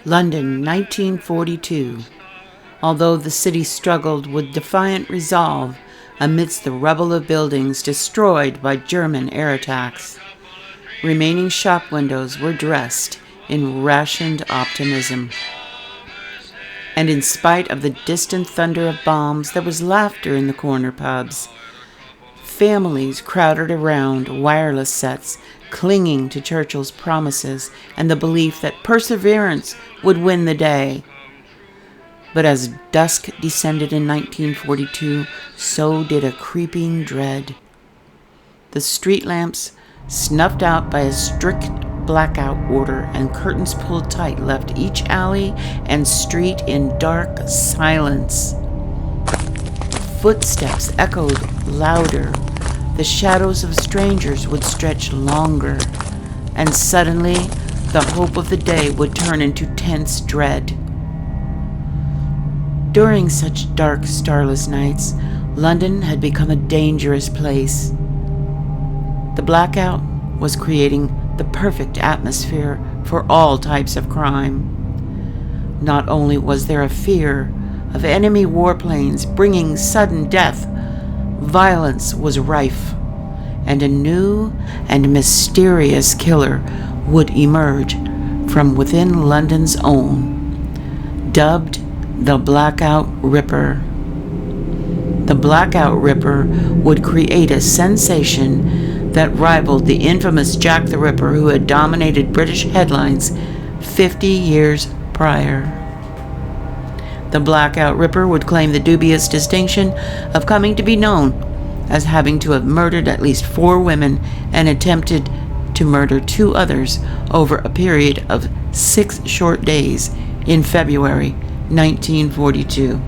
London, 1942. Although the city struggled with defiant resolve amidst the rubble of buildings destroyed by German air attacks, remaining shop windows were dressed in rationed optimism. And in spite of the distant thunder of bombs, there was laughter in the corner pubs. Families crowded around wireless sets, clinging to Churchill's promises and the belief that perseverance would win the day. But as dusk descended in 1942, so did a creeping dread. The street lamps, snuffed out by a strict blackout order and curtains pulled tight, left each alley and street in dark silence. Footsteps echoed louder. The shadows of strangers would stretch longer, and suddenly the hope of the day would turn into tense dread. During such dark, starless nights, London had become a dangerous place. The blackout was creating the perfect atmosphere for all types of crime. Not only was there a fear of enemy warplanes bringing sudden death, violence was rife, and a new and mysterious killer would emerge from within London's own, dubbed the Blackout Ripper. The Blackout Ripper would create a sensation that rivaled the infamous Jack the Ripper who had dominated British headlines 50 years prior. The Blackout Ripper would claim the dubious distinction of coming to be known as having to have murdered at least 4 women and attempted to murder 2 others over a period of 6 short days in February 1942.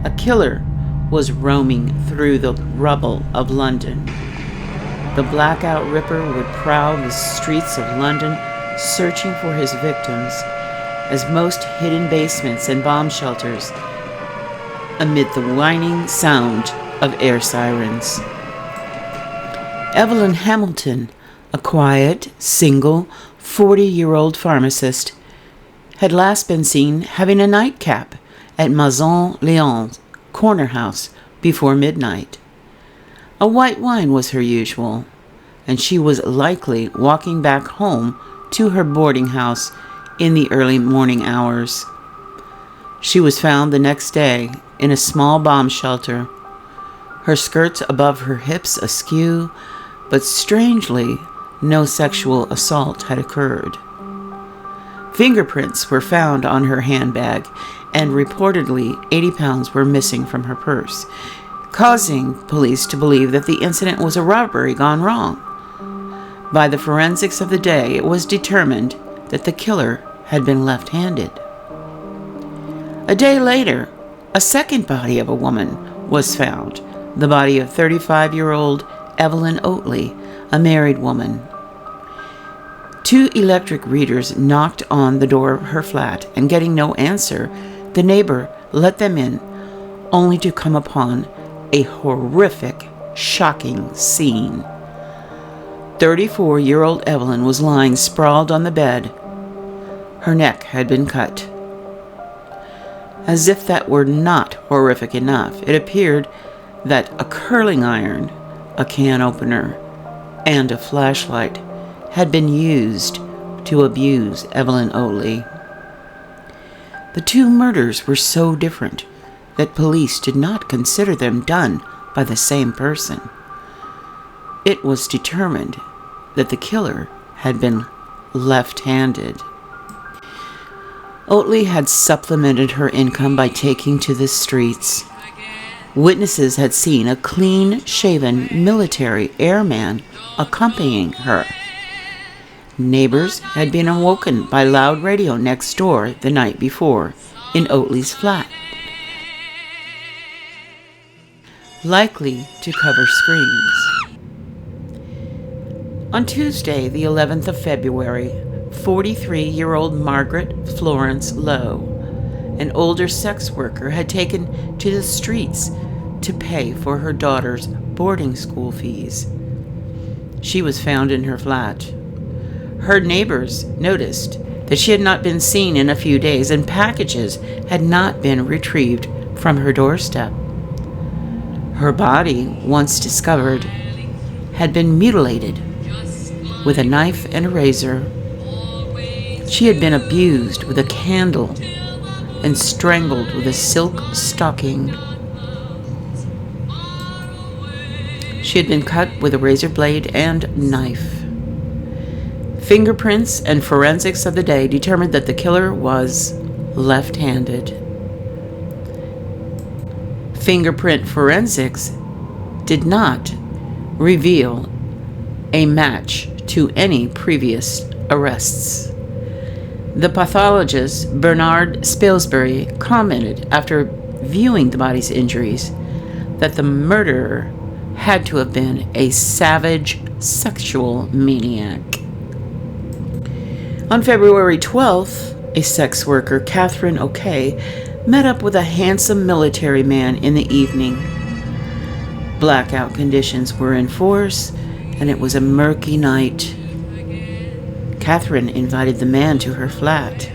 A killer was roaming through the rubble of London. The Blackout Ripper would prowl the streets of London searching for his victims, as most hidden basements and bomb shelters amid the whining sound of air sirens. Evelyn Hamilton, a quiet, single, 40-year-old pharmacist, had last been seen having a nightcap at Maison Lyon's corner house before midnight. A white wine was her usual, and she was likely walking back home to her boarding house in the early morning hours. She was found the next day in a small bomb shelter, her skirts above her hips askew, but strangely, no sexual assault had occurred. Fingerprints were found on her handbag, and reportedly 80 pounds were missing from her purse, causing police to believe that the incident was a robbery gone wrong. By the forensics of the day, it was determined that the killer had been left-handed. A day later, a second body of a woman was found, the body of 35-year-old Evelyn Oatley, a married woman. 2 electric readers knocked on the door of her flat, and getting no answer, the neighbor let them in, only to come upon a horrific, shocking scene. 34-year-old Evelyn was lying sprawled on the bed. Her neck had been cut. As if that were not horrific enough, it appeared that a curling iron, a can opener, and a flashlight had been used to abuse Evelyn Oatley. The 2 murders were so different that police did not consider them done by the same person. It was determined that the killer had been left-handed. Oatley had supplemented her income by taking to the streets. Witnesses had seen a clean-shaven military airman accompanying her. Neighbors had been awoken by loud radio next door the night before in Oatley's flat, likely to cover screams. On Tuesday, the 11th of February, 43-year-old Margaret Florence Lowe, an older sex worker, had taken to the streets to pay for her daughter's boarding school fees. She was found in her flat. Her neighbors noticed that she had not been seen in a few days, and packages had not been retrieved from her doorstep. Her body, once discovered, had been mutilated with a knife and a razor. She had been abused with a candle and strangled with a silk stocking. She had been cut with a razor blade and knife. Fingerprints and forensics of the day determined that the killer was left-handed. Fingerprint forensics did not reveal a match to any previous arrests. The pathologist, Bernard Spilsbury, commented after viewing the body's injuries that the murderer had to have been a savage sexual maniac. On February 12th, a sex worker, Catherine O'Kay, met up with a handsome military man in the evening. Blackout conditions were in force, and it was a murky night. Catherine invited the man to her flat.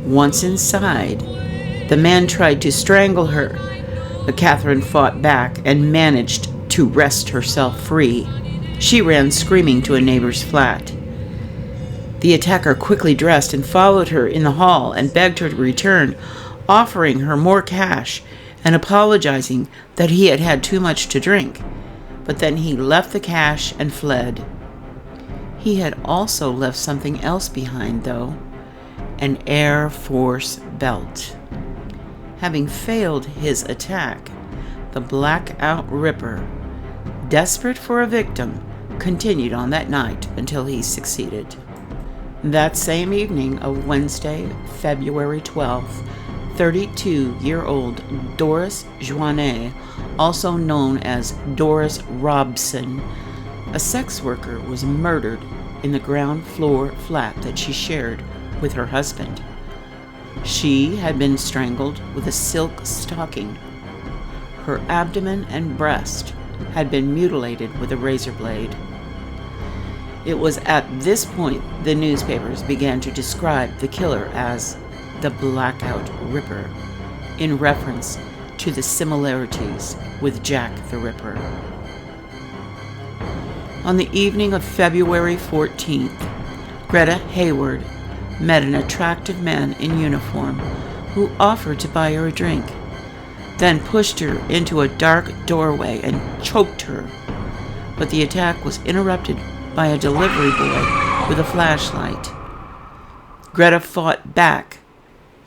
Once inside, the man tried to strangle her, but Catherine fought back and managed to wrest herself free. She ran screaming to a neighbor's flat. The attacker quickly dressed and followed her in the hall and begged her to return, offering her more cash and apologizing that he had had too much to drink. But then he left the cash and fled. He had also left something else behind, though, an Air Force belt. Having failed his attack, the Blackout Ripper, desperate for a victim, continued on that night until he succeeded. That same evening of Wednesday, February 12th, 32-year-old Doris Joannet, also known as Doris Robson, a sex worker, was murdered in the ground floor flat that she shared with her husband. She had been strangled with a silk stocking. Her abdomen and breast had been mutilated with a razor blade. It was at this point the newspapers began to describe the killer as the Blackout Ripper, in reference to the similarities with Jack the Ripper. On the evening of February 14th, Greta Hayward met an attractive man in uniform who offered to buy her a drink, then pushed her into a dark doorway and choked her. But the attack was interrupted by a delivery boy with a flashlight. Greta fought back.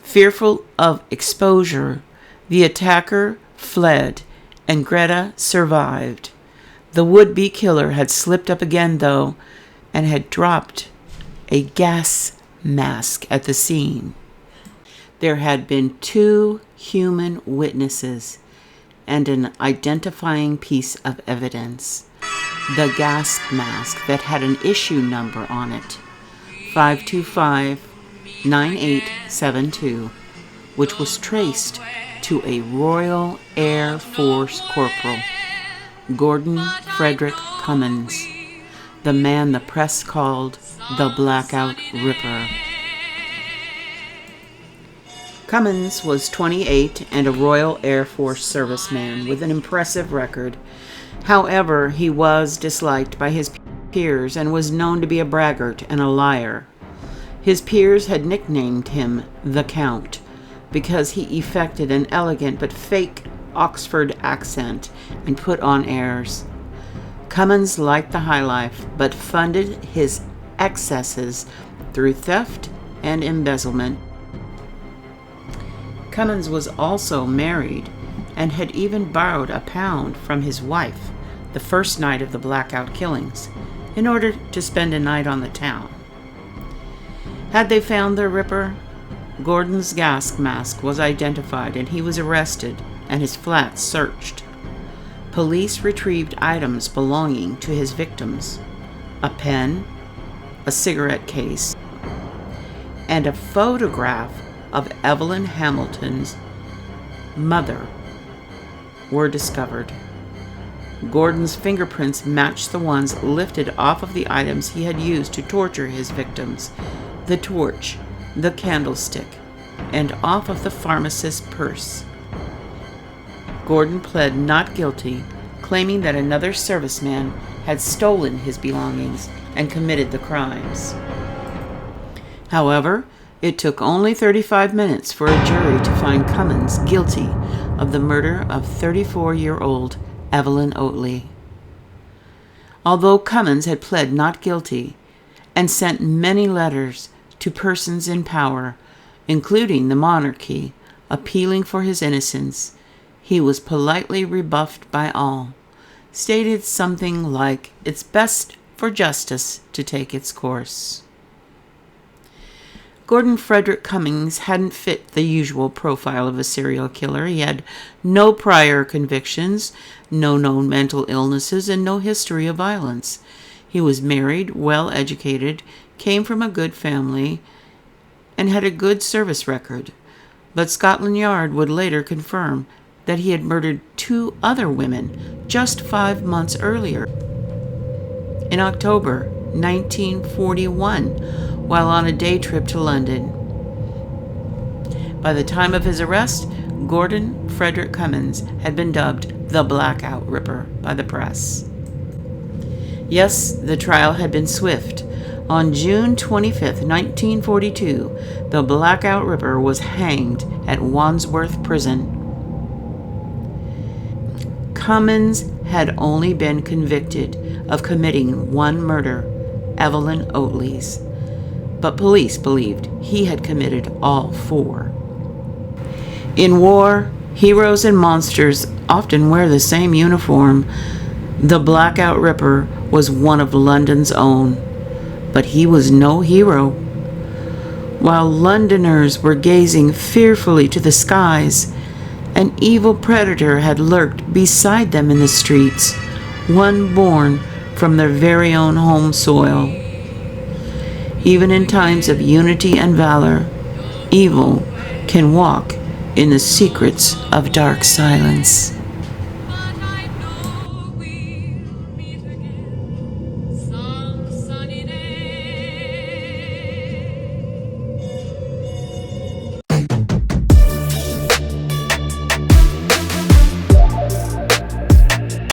Fearful of exposure, the attacker fled, and Greta survived. The would-be killer had slipped up again, though, and had dropped a gas mask at the scene. There had been 2 human witnesses and an identifying piece of evidence: the gas mask that had an issue number on it, 525-9872, which was traced to a Royal Air Force Corporal, Gordon Frederick Cummins, the man the press called the Blackout Ripper. Cummins was 28 and a Royal Air Force serviceman with an impressive record. However, he was disliked by his peers and was known to be a braggart and a liar. His peers had nicknamed him the Count because he effected an elegant but fake Oxford accent and put on airs. Cummins liked the high life, but funded his excesses through theft and embezzlement. Cummins was also married and had even borrowed £1 from his wife the first night of the Blackout killings in order to spend a night on the town. Had they found their Ripper? Gordon's gas mask was identified and he was arrested and his flat searched. Police retrieved items belonging to his victims: a pen, a cigarette case, and a photograph of Evelyn Hamilton's mother were discovered. Gordon's fingerprints matched the ones lifted off of the items he had used to torture his victims. the torch, the candlestick, and off of the pharmacist's purse. Gordon pled not guilty, claiming that another serviceman had stolen his belongings and committed the crimes. However, it took only 35 minutes for a jury to find Cummins guilty of the murder of 34-year-old Evelyn Oatley. Although Cummins had pled not guilty and sent many letters to persons in power, including the monarchy, appealing for his innocence, he was politely rebuffed by all, stated something like, "It's best for justice to take its course." Gordon Frederick Cummins hadn't fit the usual profile of a serial killer. He had no prior convictions, no known mental illnesses, and no history of violence. He was married, well-educated, came from a good family, and had a good service record. But Scotland Yard would later confirm that he had murdered 2 other women just 5 months earlier, in October 1941, while on a day trip to London. By the time of his arrest, Gordon Frederick Cummins had been dubbed the Blackout Ripper by the press. Yes, the trial had been swift. On June 25, 1942, the Blackout Ripper was hanged at Wandsworth Prison. Cummins had only been convicted of committing 1 murder, Evelyn Oatley's, but police believed he had committed all 4. In war, heroes and monsters often wear the same uniform. The Blackout Ripper was one of London's own, but he was no hero. While Londoners were gazing fearfully to the skies, an evil predator had lurked beside them in the streets, one born from their very own home soil. Even in times of unity and valor, evil can walk in the secrets of dark silence.